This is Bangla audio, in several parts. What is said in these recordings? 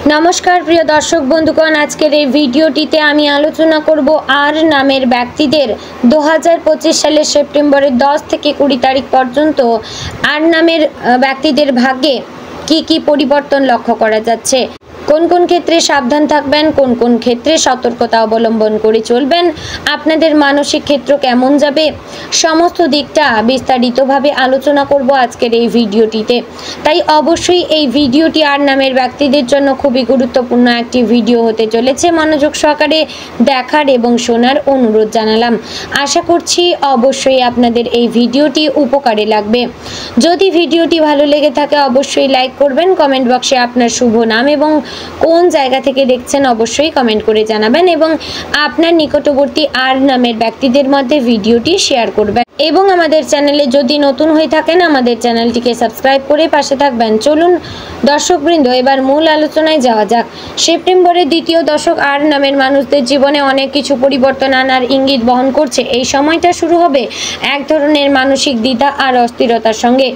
नमस्कार प्रिय दर्शक बंधुगण आजकेर এই ভিডিওটিতে আমি আলোচনা করব আর নামের ব্যক্তিদের 2025 সালের সেপ্টেম্বরের 10 থেকে 20 তারিখ পর্যন্ত আর নামের ব্যক্তিদের ভাগ্যে কি কি পরিবর্তন লক্ষ্য করা যাচ্ছে, কোন কোন ক্ষেত্রে সাবধান থাকবেন, কোন কোন ক্ষেত্রে সতর্কতা অবলম্বন করে চলবেন, আপনাদের মানসিক ক্ষেত্র কেমন যাবে, সমস্ত দিকটা বিস্তারিতভাবে আলোচনা করব আজকের এই ভিডিওটিতে। তাই অবশ্যই এই ভিডিওটি আর নামের ব্যক্তিদের জন্য খুবই গুরুত্বপূর্ণ একটি ভিডিও হতে চলেছে। মনোযোগ সহকারে দেখার এবং শোনার অনুরোধ জানালাম। আশা করছি অবশ্যই আপনাদের এই ভিডিওটি উপকারে লাগবে। যদি ভিডিওটি ভালো লেগে থাকে অবশ্যই লাইক করবেন, কমেন্ট বক্সে আপনার শুভ নাম এবং কোন জায়গা থেকে দেখছেন অবশ্যই কমেন্ট করে জানাবেন এবং আপনার নিকটবর্তী আর নামের ব্যক্তিদের মধ্যে ভিডিওটি শেয়ার করবেন এবং আমাদের চ্যানেলে যদি নতুন হয়ে থাকেন আমাদের চ্যানেলটিকে সাবস্ক্রাইব করে পাশে থাকবেন। চলুন দর্শকবৃন্দ এবার মূল আলোচনায় যাওয়া যাক। সেপ্টেম্বরের দ্বিতীয় দশক আর নামের মানুষদের জীবনে অনেক কিছু পরিবর্তন আনার ইঙ্গিত বহন করছে। এই সময়টা শুরু হবে এক ধরনের মানসিক দ্বিধা আর অস্থিরতার সঙ্গে।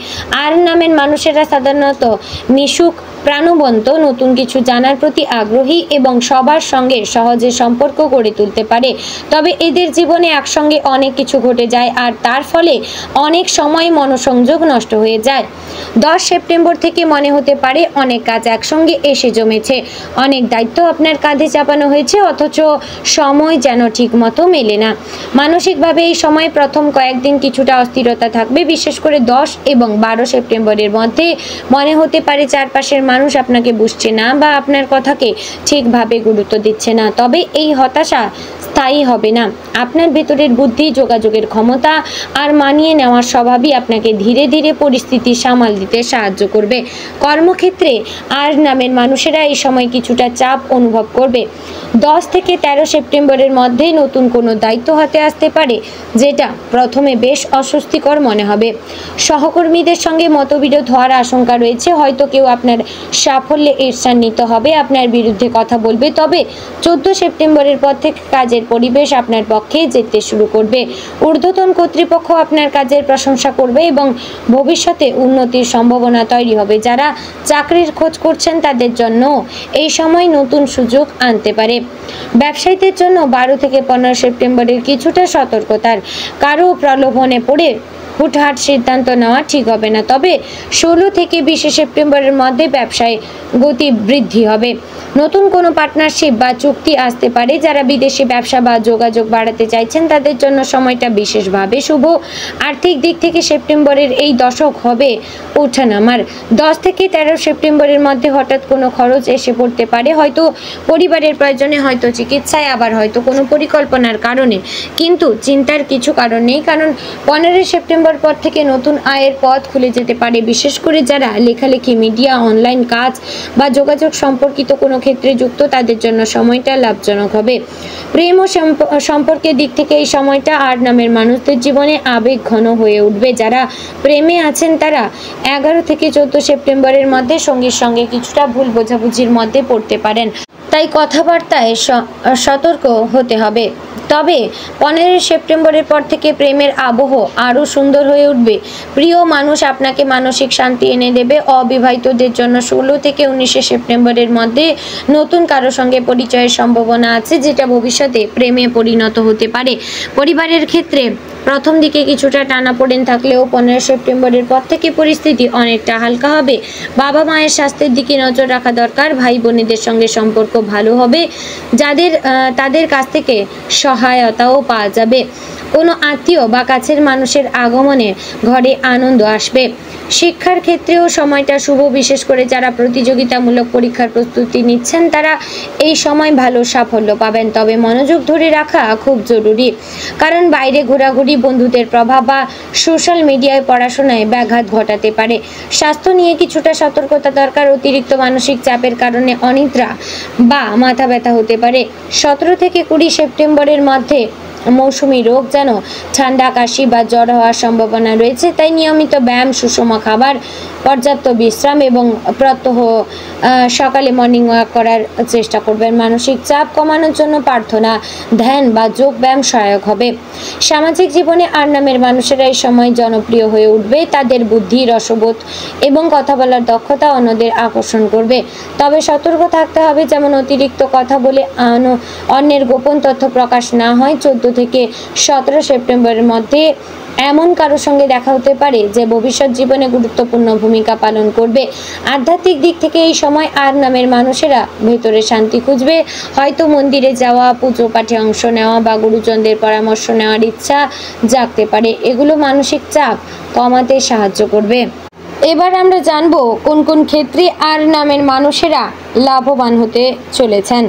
আর নামের মানুষেরা সাধারণত মিশুক, প্রাণবন্ত, নতুন কিছু জানার প্রতি আগ্রহী এবং সবার সঙ্গে সহজে সম্পর্ক গড়ে তুলতে পারে। তবে এদের জীবনে একসঙ্গে অনেক কিছু ঘটে যায় আর তার ফলে অনেক সময় মনোসংযোগ নষ্ট হয়ে যায়। 10 সেপ্টেম্বর থেকে মনে হতে পারে অনেক কাজ একসঙ্গে এসে জমেছে, অনেক দায়িত্ব আপনার কাঁধে চাপানো হয়েছে, অথচ সময় যেন ঠিক মতো মেলে না। মানসিকভাবে এই সময় প্রথম কয়েকদিন কিছুটা অস্থিরতা থাকবে। বিশেষ করে 10 এবং 12 সেপ্টেম্বরের মধ্যে মনে হতে পারে চারপাশের মানুষ আপনাকে বুঝছে না বা আপনার কথাকে ঠিকভাবে গুরুত্ব দিচ্ছে না। তবে এই হতাশা স্থায়ী হবে না। আপনার ভেতরের বুদ্ধি, যোগাযোগের ক্ষমতা আর মানিয়ে নেওয়ার স্বভাবই আপনাকে ধীরে ধীরে পরিস্থিতি সামাল দিতে সাহায্য করবে। কর্মক্ষেত্রে আর নামের মানুষেরা এই সময় কিছুটা চাপ অনুভব করবে। 10 থেকে 13 সেপ্টেম্বরের মধ্যে নতুন কোনো দায়িত্ব হাতে আসতে পারে, যেটা প্রথমে বেশ অস্বস্তিকর মনে হবে। সহকর্মীদের সঙ্গে মতবিরোধ হওয়ার আশঙ্কা রয়েছে। হয়তো কেউ আপনার সাফল্যে ঈর্ষান্বিত হবে, আপনার বিরুদ্ধে কথা বলবে। তবে 14 সেপ্টেম্বরের পর থেকে কাজের পরিবেশ আপনার পক্ষে যেতে শুরু করবে। ঊর্ধ্বতন কর্তৃপক্ষ আপনার কাজের প্রশংসা করবে এবং ভবিষ্যতে উন্নতির সম্ভাবনা তৈরি হবে। যারা চাকরির খোঁজ করছেন তাদের জন্য এই সময় নতুন সুযোগ আনতে পারে। ব্যবসায়ীদের জন্য 12 থেকে 15 সেপ্টেম্বরের কিছুটা সতর্কতার, কারো প্রলোভনে পড়ে হুটহাট সিদ্ধান্ত নেওয়া ঠিক হবে না। তবে 16 থেকে 20 সেপ্টেম্বরের মধ্যে ব্যবসায় গতি বৃদ্ধি হবে। নতুন কোনো পার্টনারশিপ বা চুক্তি আসতে পারে। যারা বিদেশি ব্যবসা বা যোগাযোগ বাড়াতে চাইছেন তাদের জন্য সময়টা বিশেষভাবে শুভ। আর্থিক দিক থেকে সেপ্টেম্বরের এই দশক হবে ওঠানামার। 10 থেকে 13 সেপ্টেম্বরের মধ্যে হঠাৎ কোনো খরচ এসে পড়তে পারে, হয়তো পরিবারের প্রয়োজনে, হয়তো চিকিৎসায়, আবার হয়তো কোনো পরিকল্পনার কারণে। কিন্তু চিন্তার কিছু কারণ নেই, কারণ 15 সেপ্টেম্বর পর থেকে নতুন আয়ের পথ খুলে যেতে পারে। বিশেষ করে যারা লেখালেখি, মিডিয়া, অনলাইন কাজ বা যোগাযোগ সম্পর্কিত কোনো ক্ষেত্রে যুক্ত তাদের জন্য সময়টা লাভজনক হবে। প্রেম ও সম্পর্কের দিক থেকে এই সময়টা আর নামের মানুষদের জীবনে আবেগ ঘন হয়ে উঠবে। যারা প্রেমে আছেন তারা 11 থেকে 14 সেপ্টেম্বরের মধ্যে সঙ্গীর সঙ্গে কিছুটা ভুল বোঝাবুঝির মধ্যে পড়তে পারেন, তাই কথাবার্তায় সতর্ক হতে হবে। তবে 15 সেপ্টেম্বরের পর থেকে প্রেমের আবহ আরও সুন্দর হয়ে উঠবে। প্রিয় মানুষ আপনাকে মানসিক শান্তি এনে দেবে। অবিবাহিতদের জন্য 16 থেকে 19 সেপ্টেম্বরের মধ্যে নতুন কারো সঙ্গে পরিচয়ের সম্ভাবনা আছে, যেটা ভবিষ্যতে প্রেমে পরিণত হতে পারে। পরিবারের ক্ষেত্রে প্রথম দিকে কিছুটা টানাপোড়েন থাকলেও 15 সেপ্টেম্বরের পর থেকে পরিস্থিতি অনেকটা হালকা হবে। বাবা মায়ের স্বাস্থ্যের দিকে নজর রাখা দরকার। ভাই বোনেদের সঙ্গে সম্পর্ক ভালো হবে, তাদের কাছ থেকে সহায়তাও পাওয়া যাবে। কোনো আত্মীয় বা কাছের মানুষের আগমনে ঘরে আনন্দ আসবে। শিক্ষার ক্ষেত্রেও সময়টা শুভ। বিশেষ করে যারা প্রতিযোগিতামূলক পরীক্ষার প্রস্তুতি নিচ্ছেন তারা এই সময় ভালো সাফল্য পাবেন। তবে মনোযোগ ধরে রাখা খুব জরুরি, কারণ বাইরে ঘোরাঘুরি, বন্ধুদের প্রভাব বা সোশ্যাল মিডিয়ায় পড়াশোনায় ব্যাঘাত ঘটাতে পারে। স্বাস্থ্য নিয়ে কিছুটা সতর্কতা দরকার। অতিরিক্ত মানসিক চাপের কারণে অনিদ্রা বা মাথা ব্যথা হতে পারে। 17 থেকে 20 সেপ্টেম্বরের মধ্যে মৌসুমী রোগ যেন ঠান্ডা, কাশি বা জ্বর হওয়ার সম্ভাবনা রয়েছে। তাই নিয়মিত ব্যায়াম, সুষম খাবার, পর্যাপ্ত বিশ্রাম এবং প্রত্যহ সকালে মর্নিং ওয়াক করার চেষ্টা করবেন। মানসিক চাপ কমানোর জন্য প্রার্থনা, ধ্যান বা যোগ ব্যায়াম সহায়ক হবে। সামাজিক জীবনে আর নামের মানুষেরা এই সময় জনপ্রিয় হয়ে উঠবে। তাদের বুদ্ধি, রসবোধ এবং কথা বলার দক্ষতা অন্যদের আকর্ষণ করবে। তবে সতর্ক থাকতে হবে, যেমন অতিরিক্ত কথা বলে অন্যের গোপন তথ্য প্রকাশ না হয়। 14 থেকে 17 সেপ্টেম্বরের মধ্যে এমন কারোর সঙ্গে দেখা হতে পারে যে ভবিষ্যৎ জীবনে গুরুত্বপূর্ণ ভূমিকা পালন করবে। আধ্যাত্মিক দিক থেকে এই সময় আর নামের মানুষেরা ভেতরে শান্তি খুঁজবে। হয়তো মন্দিরে যাওয়া, পুজো পাঠে অংশ নেওয়া বা গুরুজনদের পরামর্শ নেওয়ার ইচ্ছা জাগতে পারে। এগুলো মানসিক চাপ কমাতে সাহায্য করবে। এবার আমরা জানবো কোন কোন ক্ষেত্রে আর নামের মানুষেরা লাভবান হতে চলেছেন।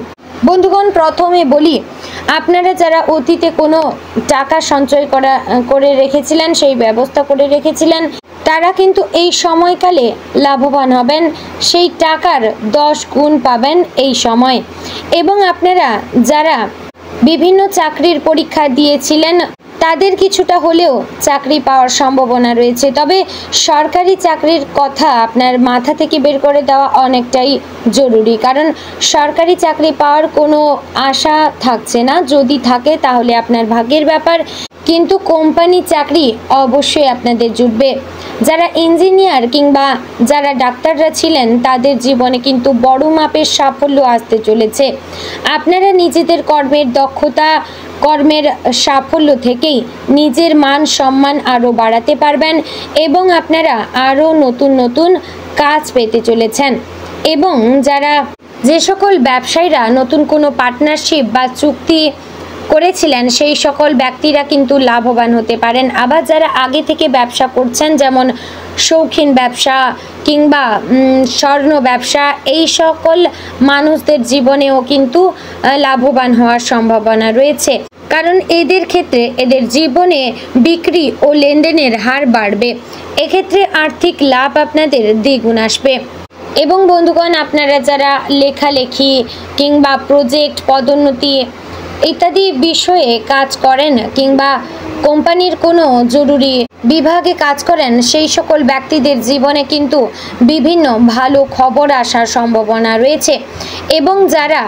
বন্ধুগণ, প্রথমে বলি, আপনারা যারা অতীতে কোনো টাকা সঞ্চয় করে রেখেছিলেন, সেই ব্যবস্থা করে রেখেছিলেন, তারা কিন্তু এই সময়কালে লাভবান হবেন। সেই টাকার 10 গুণ পাবেন এই সময়। এবং আপনারা যারা বিভিন্ন চাকরির পরীক্ষা দিয়েছিলেন, তাদের কিছুটা হলেও চাকরি পাওয়ার সম্ভাবনা রয়েছে। তবে সরকারি চাকরির কথা আপনার মাথা থেকে বের করে দেওয়া অনেকটাই জরুরি, কারণ সরকারি চাকরি পাওয়ার কোনো আশা থাকছে না। যদি থাকে তাহলে আপনার ভাগ্যের ব্যাপার, কিন্তু কোম্পানি চাকরি অবশ্যই আপনাদের জুটবে। যারা ইঞ্জিনিয়ার কিংবা যারা ডাক্তাররা ছিলেন, তাদের জীবনে কিন্তু বড় মাপের সাফল্য আসতে চলেছে। আপনারা নিজেদের কর্মের দক্ষতা, কর্মের সাফল্য থেকেই নিজের মান সম্মান আরও বাড়াতে পারবেন এবং আপনারা আরও নতুন নতুন কাজ পেতে চলেছেন। এবং যে সকল ব্যবসায়ীরা নতুন কোনো পার্টনারশিপ বা চুক্তি করেছিলেন, সেই সকল ব্যক্তিরা কিন্তু লাভবান হতে পারেন। আবার যারা আগে থেকে ব্যবসা করছেন, যেমন শৌখিন ব্যবসা কিংবা স্বর্ণ ব্যবসা, এই সকল মানুষদের জীবনেও কিন্তু লাভবান হওয়ার সম্ভাবনা রয়েছে, কারণ এদের ক্ষেত্রে এদের জীবনে বিক্রি ও লেনদেনের হার বাড়বে। এক্ষেত্রে আর্থিক লাভ আপনাদের দ্বিগুণ আসবে। এবং বন্ধুগণ, আপনারা যারা লেখালেখি কিংবা প্রজেক্ট, পদোন্নতি ইত্যাদি বিষয়ে কাজ করেন কিংবা কোম্পানির কোনো জরুরি বিভাগে কাজ করেন, সেই সকল ব্যক্তিদের জীবনে কিন্তু বিভিন্ন ভালো খবর আসার সম্ভাবনা রয়েছে। এবং যারা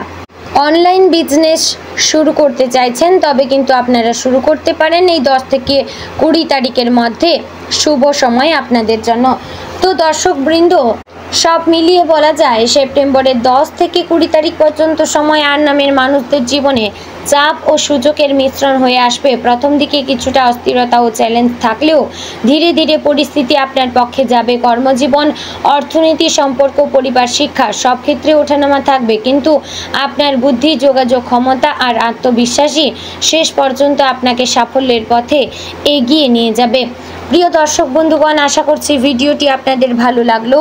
অনলাইন বিজনেস শুরু করতে চাইছেন, তবে কিন্তু আপনারা শুরু করতে পারেন। এই 10 থেকে 20 তারিখের মধ্যে শুভ সময় আপনাদের জন্য। তো দর্শকবৃন্দ, সব মিলিয়ে বলা যায় সেপ্টেম্বরের 10 থেকে 20 তারিখ পর্যন্ত সময় আর নামের মানুষদের জীবনে চাপ ও সুযোগের মিশ্রণ হয়ে আসবে। প্রথম দিকে কিছুটা অস্থিরতা ও চ্যালেঞ্জ থাকলেও ধীরে ধীরে পরিস্থিতি আপনার পক্ষে যাবে। কর্মজীবন, অর্থনীতি, সম্পর্ক, পরিবার, শিক্ষা সব ক্ষেত্রে ওঠানামা থাকবে, কিন্তু আপনার বুদ্ধি, যোগাযোগ ক্ষমতা আর আত্মবিশ্বাসী শেষ পর্যন্ত আপনাকে সাফল্যের পথে এগিয়ে নিয়ে যাবে। প্রিয় দর্শক বন্ধুগণ, আশা করছি ভিডিওটি আপনাদের ভালো লাগলো,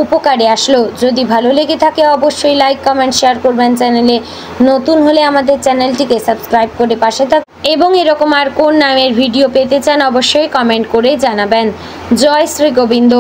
উপকারে আসলো। যদি ভালো লেগে থাকে অবশ্যই লাইক, কমেন্ট, শেয়ার করবেন। চ্যানেলে নতুন হলে আমাদের চ্যানেলটিকে সাবস্ক্রাইব করে পাশে থাক এবং এরকম আর কোন নামের ভিডিও পেতে চান অবশ্যই কমেন্ট করে জানাবেন। জয় শ্রী গোবিন্দ।